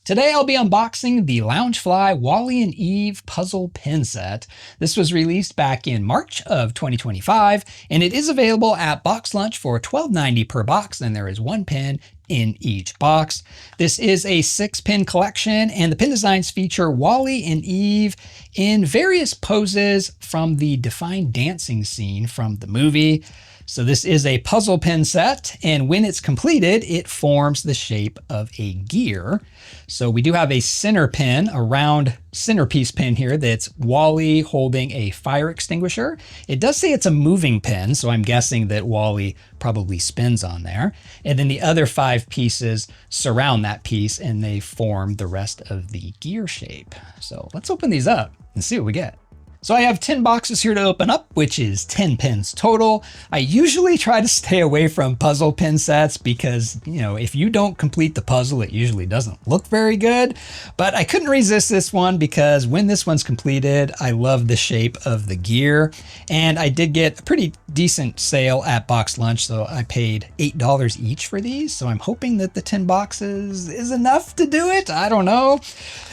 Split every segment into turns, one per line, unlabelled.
Today I'll be unboxing the Loungefly Wall-E Eve puzzle pin set. This was released back in March of 2025, and it is available at BoxLunch for $12.90 per box, and there is one pin in each box. This is a 6-pin collection, and the pin designs feature Wall-E and Eve in various poses from the defined dancing scene from the movie. So this is a puzzle pin set, and when it's completed, it forms the shape of a gear. So we do have a center pin, a round centerpiece pin here that's Wall-E holding a fire extinguisher. It does say it's a moving pin, so I'm guessing that Wall-E probably spins on there. And then the other 5 pieces surround that piece, and they form the rest of the gear shape. So let's open these up and see what we get. So I have 10 boxes here to open up, which is 10 pins total. I usually try to stay away from puzzle pin sets because, if you don't complete the puzzle, it usually doesn't look very good. But I couldn't resist this one because when this one's completed, I love the shape of the gear. And I did get a pretty decent sale at BoxLunch, so I paid $8 each for these. So I'm hoping that the 10 boxes is enough to do it. I don't know.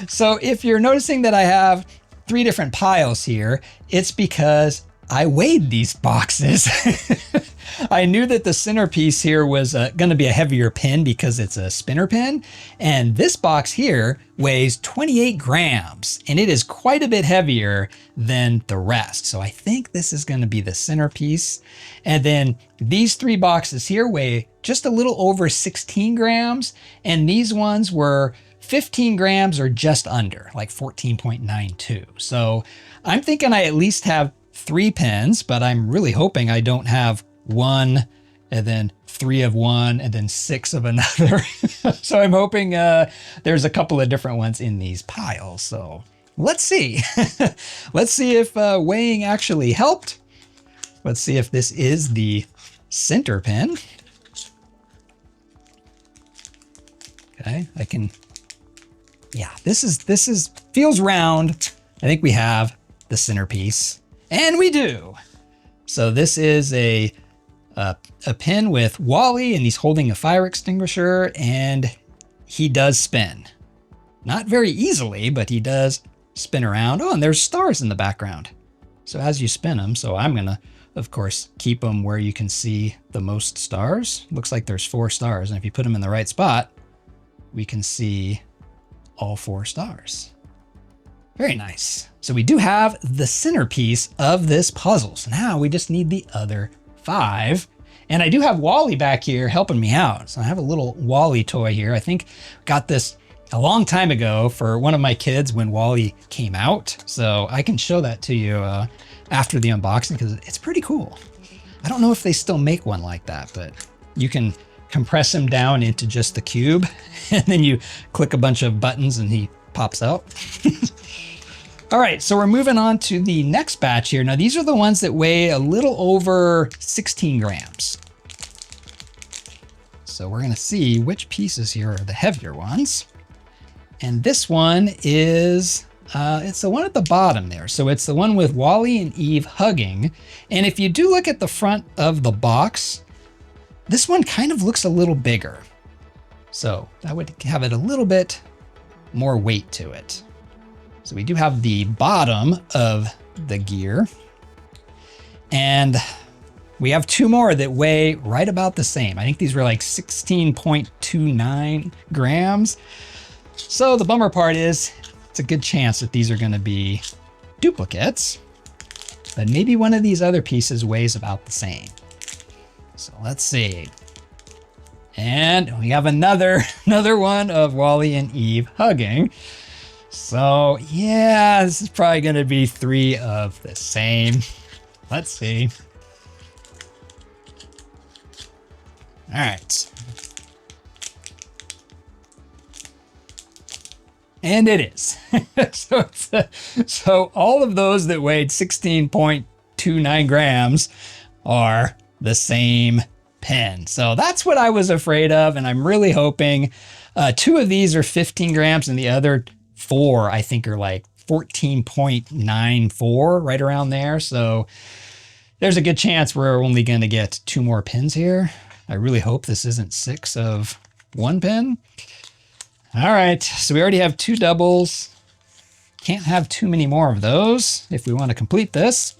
So if you're noticing that I have 3 different piles here, it's because I weighed these boxes. I knew that the centerpiece here was going to be a heavier pin because it's a spinner pin. And this box here weighs 28 grams, and it is quite a bit heavier than the rest. So I think this is going to be the centerpiece. And then these 3 boxes here weigh just a little over 16 grams. And these ones were 15 grams or just under, like 14.92. So I'm thinking I at least have 3 pins, but I'm really hoping I don't have 1 and then 3 of one and then 6 of another. So I'm hoping there's a couple of different ones in these piles. So let's see. Let's see if weighing actually helped. Let's see if this is the center pin. Okay, yeah, this feels round. I think we have the centerpiece, and we do. So this is a pin with Wall-E, and he's holding a fire extinguisher, and he does spin. Not very easily, but he does spin around. Oh, and there's stars in the background. So as you spin them, so I'm gonna, of course, keep them where you can see the most stars. Looks like there's 4 stars, and if you put them in the right spot, we can see all 4 stars. Very nice. So we do have the centerpiece of this puzzle. So now we just need the other 5. And I do have Wall-E back here helping me out. So I have a little Wall-E toy here. I think got this a long time ago for one of my kids when Wall-E came out. So I can show that to you after the unboxing because it's pretty cool. I don't know if they still make one like that, but you can compress him down into just the cube, and then you click a bunch of buttons and he pops out. All right, so we're moving on to the next batch here. Now these are the ones that weigh a little over 16 grams. So we're gonna see which pieces here are the heavier ones. And this one is, it's the one at the bottom there. So it's the one with Wall-E and Eve hugging. And if you do look at the front of the box, this one kind of looks a little bigger. So that would have it a little bit more weight to it. So we do have the bottom of the gear. And we have 2 more that weigh right about the same. I think these were like 16.29 grams. So the bummer part is it's a good chance that these are going to be duplicates, but maybe one of these other pieces weighs about the same. So let's see. And we have another one of Wall-E and Eve hugging. So yeah, this is probably going to be 3 of the same. Let's see. All right. And it is. So all of those that weighed 16.29 grams are the same pin. So that's what I was afraid of. And I'm really hoping 2 of these are 15 grams and the other 4, I think, are like 14.94, right around there. So there's a good chance we're only going to get 2 more pins here. I really hope this isn't 6 of 1 pin. All right, so we already have 2 doubles. Can't have too many more of those if we want to complete this.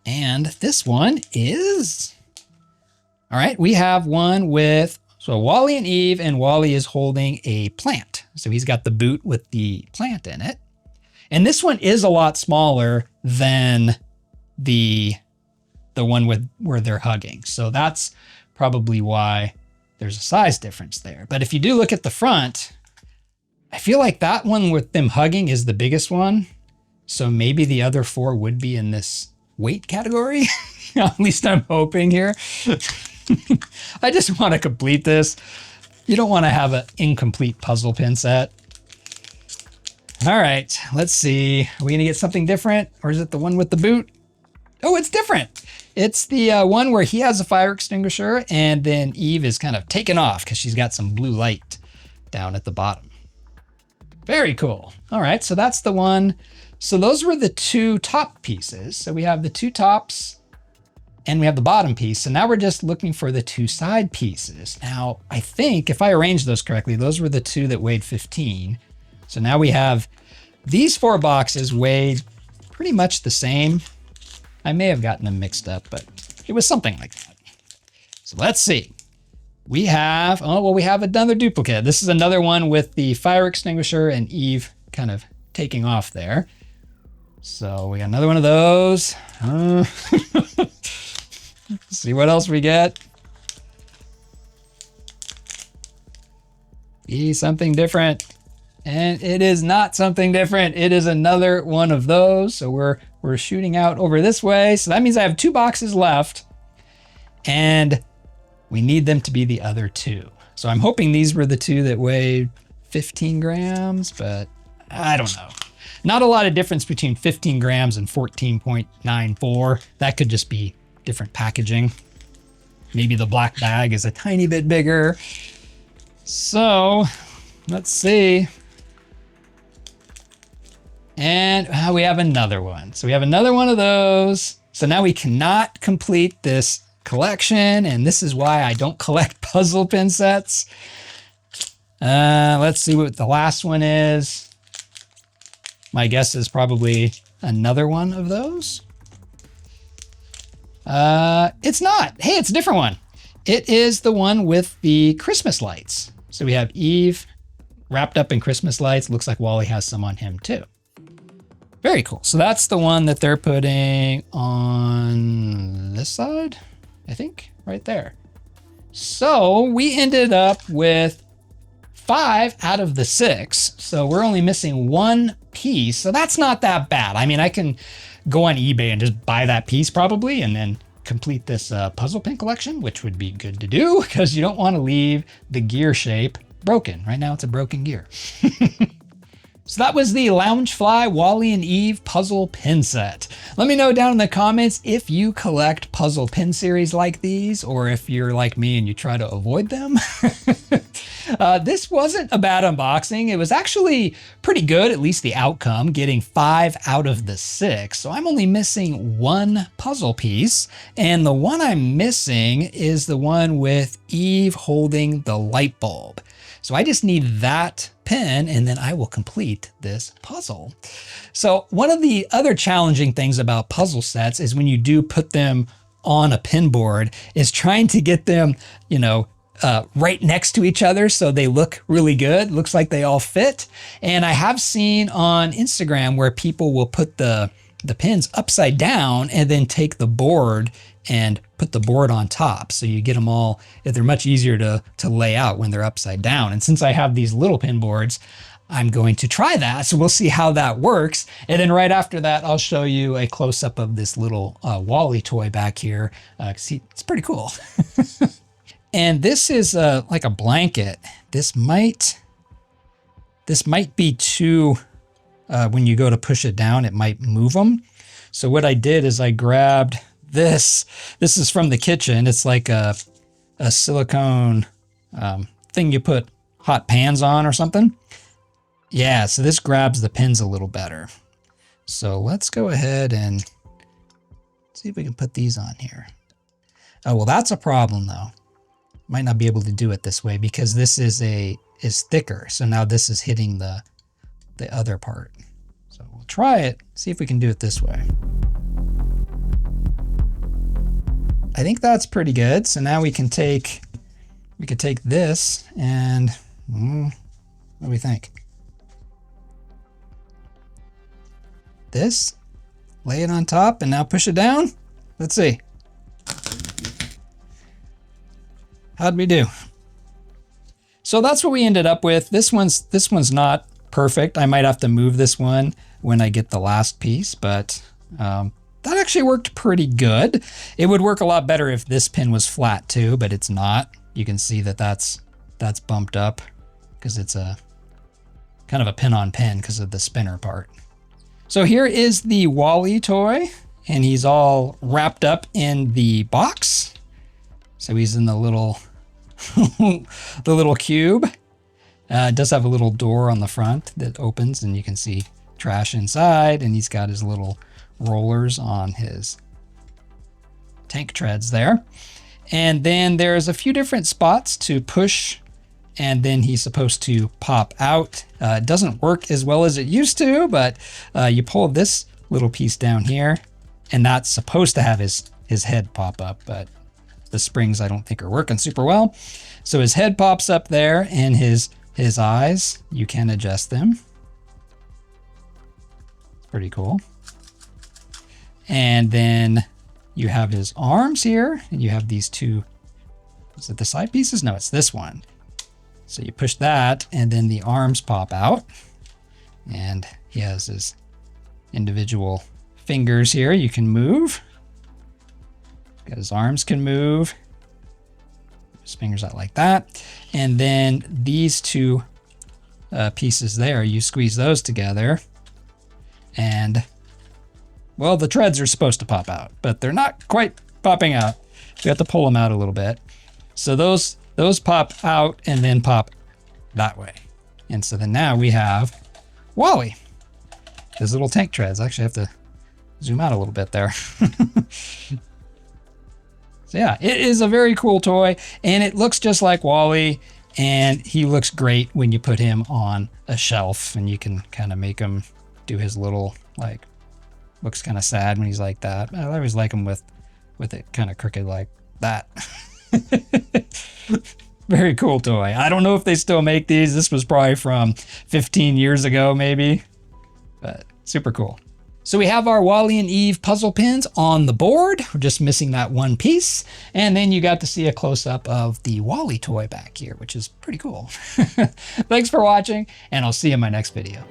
And this one is, all right, we have one with, so Wall-E and Eve, and Wall-E is holding a plant. So he's got the boot with the plant in it. And this one is a lot smaller than the one with where they're hugging. So that's probably why there's a size difference there. But if you do look at the front, I feel like that one with them hugging is the biggest one. So maybe the other 4 would be in this weight category. At least I'm hoping here. I just want to complete this. You don't want to have an incomplete puzzle pin set. All right, let's see. Are we gonna get something different, or is it the one with the boot? Oh, it's different. It's the one where he has a fire extinguisher and then Eve is kind of taken off because she's got some blue light down at the bottom. Very cool. All right, so that's the one. So those were the 2 top pieces. So we have the 2 tops and we have the bottom piece. So now we're just looking for the 2 side pieces. Now, I think if I arranged those correctly, those were the 2 that weighed 15. So now we have these 4 boxes weighed pretty much the same. I may have gotten them mixed up, but it was something like that. So let's see. We have, oh, well, we have another duplicate. This is another one with the fire extinguisher and Eve kind of taking off there. So we got another one of those. See what else we get. Be something different. And it is not something different. It is another one of those. So we're shooting out over this way. So that means I have 2 boxes left and we need them to be the other 2. So I'm hoping these were the 2 that weighed 15 grams, but I don't know. Not a lot of difference between 15 grams and 14.94. That could just be different packaging. Maybe the black bag is a tiny bit bigger. So let's see. And we have another one. So we have another one of those. So now we cannot complete this collection. And this is why I don't collect puzzle pin sets. Let's see what the last one is. My guess is probably another one of those. It's not. Hey, it's a different one. It is the one with the Christmas lights. So we have Eve wrapped up in Christmas lights. Looks like Wall-E has some on him too. Very cool. So that's the one that they're putting on this side, I think, right there. So we ended up with 5 out of the 6. So we're only missing 1 piece. So that's not that bad. I mean, I can go on eBay and just buy that piece probably and then complete this puzzle pin collection, which would be good to do because you don't want to leave the gear shape broken. Right now it's a broken gear. So that was the Loungefly Wall-E and Eve puzzle pin set. Let me know down in the comments if you collect puzzle pin series like these, or if you're like me and you try to avoid them. This wasn't a bad unboxing. It was actually pretty good, at least the outcome, getting 5 out of the 6. So I'm only missing 1 puzzle piece. And the one I'm missing is the one with Eve holding the light bulb. So I just need that pin and then I will complete this puzzle. So one of the other challenging things about puzzle sets is when you do put them on a pin board is trying to get them, you know, right next to each other so they look really good. Looks like they all fit. And I have seen on Instagram where people will put the pins upside down and then take the board and put the board on top. So you get them all, they're much easier to lay out when they're upside down. And since I have these little pin boards, I'm going to try that. So we'll see how that works. And then right after that, I'll show you a close up of this little Wall-E toy back here. See, it's pretty cool. And this is like a blanket. This might be too, when you go to push it down, it might move them. So what I did is I grabbed this. This is from the kitchen. It's like a silicone thing you put hot pans on or something. Yeah, so this grabs the pins a little better. So let's go ahead and see if we can put these on here. Oh, well, that's a problem though. might not be able to do it this way because this is thicker. So now this is hitting the other part. So we'll try it, see if we can do it this way. I think that's pretty good. So now we could take this and what do we think? This, lay it on top and now push it down. Let's see. How'd we do? So that's what we ended up with. This one's not perfect. I might have to move this one when I get the last piece, but that actually worked pretty good. It would work a lot better if this pin was flat too, but it's not. You can see that that's bumped up because it's a kind of a pin on pin because of the spinner part. So here is the Wall-E toy, and he's all wrapped up in the box. So he's in the little the little cube. It does have a little door on the front that opens and you can see trash inside, and he's got his little rollers on his tank treads there. And then there's a few different spots to push, and then he's supposed to pop out. It doesn't work as well as it used to, but you pull this little piece down here, and that's supposed to have his head pop up, but the springs I don't think are working super well. So his head pops up there, and his eyes, you can adjust them. It's pretty cool. And then you have his arms here, and you have these two, is it the side pieces? No, it's this one. So you push that, and then the arms pop out, and he has his individual fingers here you can move. Got his arms can move. His fingers out like that. And then these two pieces there, you squeeze those together, and well, the treads are supposed to pop out, but they're not quite popping out. So you have to pull them out a little bit. So those pop out and then pop that way. And so then now we have Wall-E. His little tank treads. I actually have to zoom out a little bit there. So yeah, it is a very cool toy, and it looks just like Wall-E, and he looks great when you put him on a shelf, and you can kind of make him do his little, like, looks kind of sad when he's like that. I always like him with it kind of crooked like that. Very cool toy. I don't know if they still make these. This was probably from 15 years ago, maybe, but super cool. So we have our Wall-E and Eve puzzle pins on the board. We're just missing that one piece. And then you got to see a close-up of the Wall-E toy back here, which is pretty cool. Thanks for watching, and I'll see you in my next video.